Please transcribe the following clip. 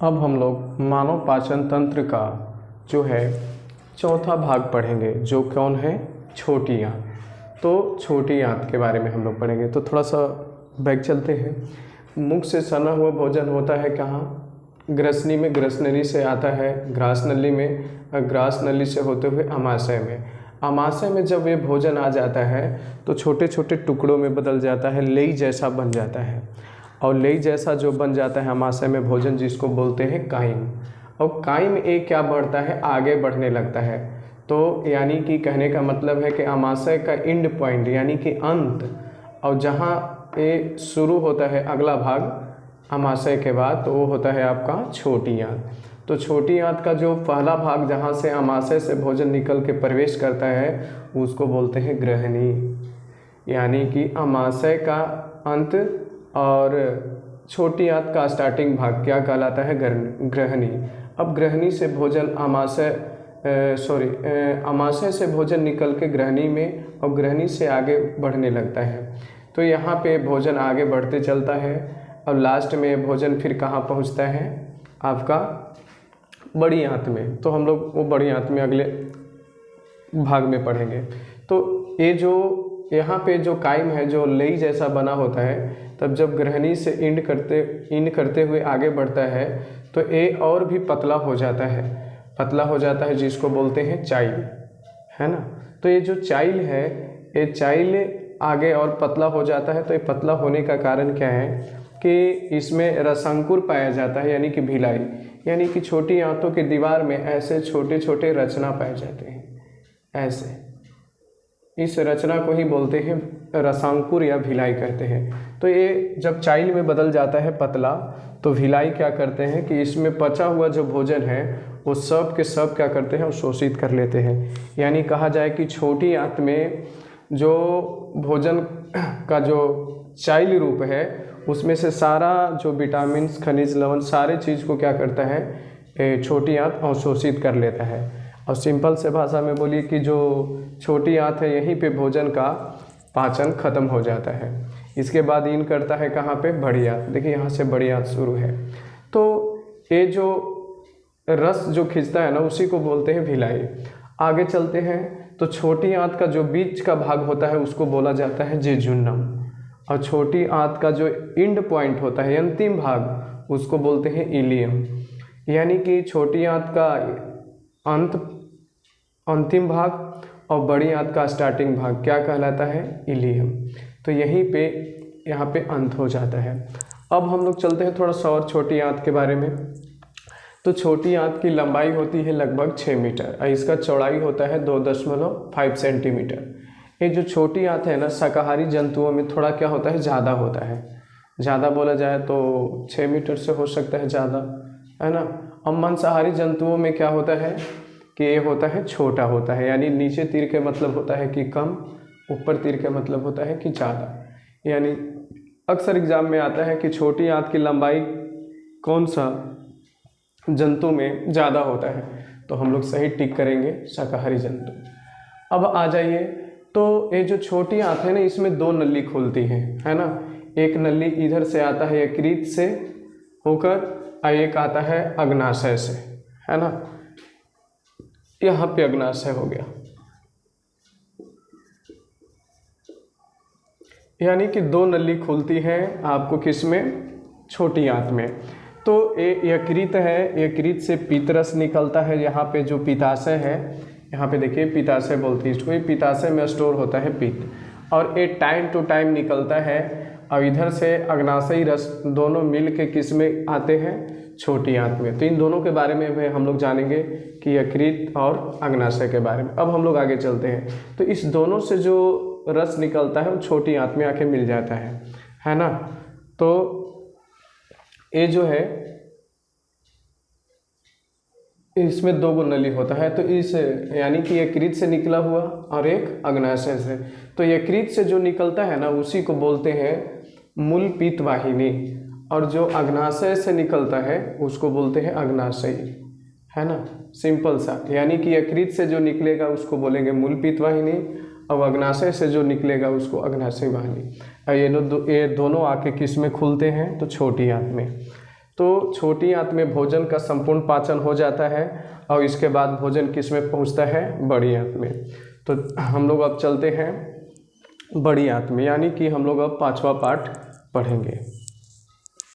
अब हम लोग मानव पाचन तंत्र का जो है चौथा भाग पढ़ेंगे, जो कौन है, छोटी आंत। तो छोटी आंत के बारे में हम लोग पढ़ेंगे। तो थोड़ा सा बैक चलते हैं। मुख से सना हुआ भोजन होता है कहाँ? ग्रसनी में, ग्रसनली से आता है ग्रास नली में, ग्रास नली से होते हुए अमाशय में। अमाशय में जब ये भोजन आ जाता है तो छोटे छोटे टुकड़ों में बदल जाता है, लेई जैसा बन जाता है। और लेई जैसा जो बन जाता है अमाशय में भोजन, जिसको बोलते हैं काइम। और काइम एक क्या बढ़ता है, आगे बढ़ने लगता है। तो यानी कि कहने का मतलब है कि अमाशय का एंड पॉइंट यानी कि अंत, और जहाँ ये शुरू होता है अगला भाग अमाशय के बाद, तो वो होता है आपका छोटी आंत। तो छोटी आंत का जो पहला भाग जहाँ से अमाशय से भोजन निकल के प्रवेश करता है उसको बोलते हैं ग्रहणी। यानी कि अमाशय का अंत और छोटी आंत का स्टार्टिंग भाग क्या कहलाता है, ग्रहणी। अब ग्रहणी से भोजन अमाशय से भोजन निकल के ग्रहणी में, और ग्रहणी से आगे बढ़ने लगता है। तो यहाँ पे भोजन आगे बढ़ते चलता है और लास्ट में भोजन फिर कहाँ पहुँचता है, आपका बड़ी आंत में। तो हम लोग वो बड़ी आंत में अगले भाग में पढ़ेंगे। तो ये जो यहाँ पे जो काइम है जो लेई जैसा बना होता है, तब जब ग्रहणी से इंड करते हुए आगे बढ़ता है तो ये और भी पतला हो जाता है, जिसको बोलते हैं चाइल, है ना। तो ये जो चाइल है, ये चाइल आगे और पतला हो जाता है। तो ये पतला होने का कारण क्या है कि इसमें रसांकुर पाया जाता है, यानी कि भिलाई, यानी कि छोटी आंतों की दीवार में ऐसे छोटे छोटे रचना पाए जाते हैं। ऐसे इस रचना को ही बोलते हैं रसांकुर या भिलाई कहते हैं। तो ये जब चाइल में बदल जाता है पतला, तो भिलाई क्या करते हैं कि इसमें पचा हुआ जो भोजन है वो सब के सब क्या करते हैं, वो शोषित कर लेते हैं। यानी कहा जाए कि छोटी आंत में जो भोजन का जो चाइल रूप है उसमें से सारा जो विटामिन, खनिज, लवण, सारे चीज़ को क्या करता है, छोटी आंत अवशोषित कर लेता है। और सिंपल से भाषा में बोलिए कि जो छोटी आंत है यहीं पे भोजन का पाचन खत्म हो जाता है। इसके बाद इन करता है कहाँ पे, बड़ी आंत। देखिए यहाँ से बड़ी आंत शुरू है। तो ये जो रस जो खींचता है ना, उसी को बोलते हैं भिलाई। आगे चलते हैं तो छोटी आंत का जो बीच का भाग होता है उसको बोला जाता है जेजुन्नम, और छोटी आंत का जो एंड पॉइंट होता है, अंतिम भाग, उसको बोलते हैं इलियम। यानी कि छोटी आंत का अंतिम भाग और बड़ी आंत का स्टार्टिंग भाग क्या कहलाता है, इलियम। तो यहीं पे यहाँ पे अंत हो जाता है। अब हम लोग चलते हैं थोड़ा सा और छोटी आंत के बारे में। तो छोटी आंत की लंबाई होती है लगभग 6 मीटर और इसका चौड़ाई होता है 2.5 सेंटीमीटर। ये जो छोटी आंत है ना, शाकाहारी जंतुओं में थोड़ा क्या होता है, ज़्यादा होता है। ज़्यादा बोला जाए तो 6 मीटर से हो सकता है ज़्यादा, है ना। अब मांसाहारी जंतुओं में क्या होता है कि ये होता है छोटा होता है, यानी नीचे तीर के मतलब होता है कि कम, ऊपर तीर के मतलब होता है कि ज़्यादा। यानी अक्सर एग्जाम में आता है कि छोटी आंत की लंबाई कौन सा जंतु में ज़्यादा होता है, तो हम लोग सही टिक करेंगे शाकाहारी जंतु। अब आ जाइए, तो ये जो छोटी आंत है ना, इसमें 2 नली खुलती हैं, है ना। एक नली इधर से आता है यकृत से होकर, और एक आता है अग्नाशय से, है ना। यहाँ पे अग्नाशय हो गया, यानी कि 2 नली खुलती हैं आपको किसमें, छोटी आंत में। तो ये यकृत है, यकृत से पीतरस निकलता है। यहाँ पे जो पित्ताशय है, यहाँ पे देखिए पित्ताशय बोलते हैं इसको, ये पित्ताशय में स्टोर होता है पित्त, और ये टाइम टू टाइम निकलता है। और इधर से अग्नाशयी रस दोनों मिल के किस में आते हैं, छोटी आंत में। तो इन दोनों के बारे में हम लोग जानेंगे कि यकृत और अग्नाशय के बारे में। अब हम लोग आगे चलते हैं। तो इस दोनों से जो रस निकलता है वो छोटी आंत में आके मिल जाता है ना। तो ये जो है इसमें 2 नली होता है। तो इस यानी कि यकृत से निकला हुआ और एक अग्नाशय से। तो यकृत से जो निकलता है ना, उसी को बोलते हैं मूल पित्त वाहिनी, और जो अग्नाशय से निकलता है उसको बोलते हैं अग्नाशयी, है ना। सिंपल सा, यानी कि यकृत से जो निकलेगा उसको बोलेंगे मूल पित्त वाहिनी, और अग्नाशय से जो निकलेगा उसको अग्नाशय वाहिनी। और ये दोनों आके किस में खुलते हैं, तो छोटी आंत में। तो छोटी आंत में भोजन का संपूर्ण पाचन हो जाता है और इसके बाद भोजन किस में पहुंचता है, बड़ी आंत में। तो हम लोग अब चलते हैं बड़ी आंत में, यानी कि हम लोग अब 5वां पार्ट पढ़ेंगे।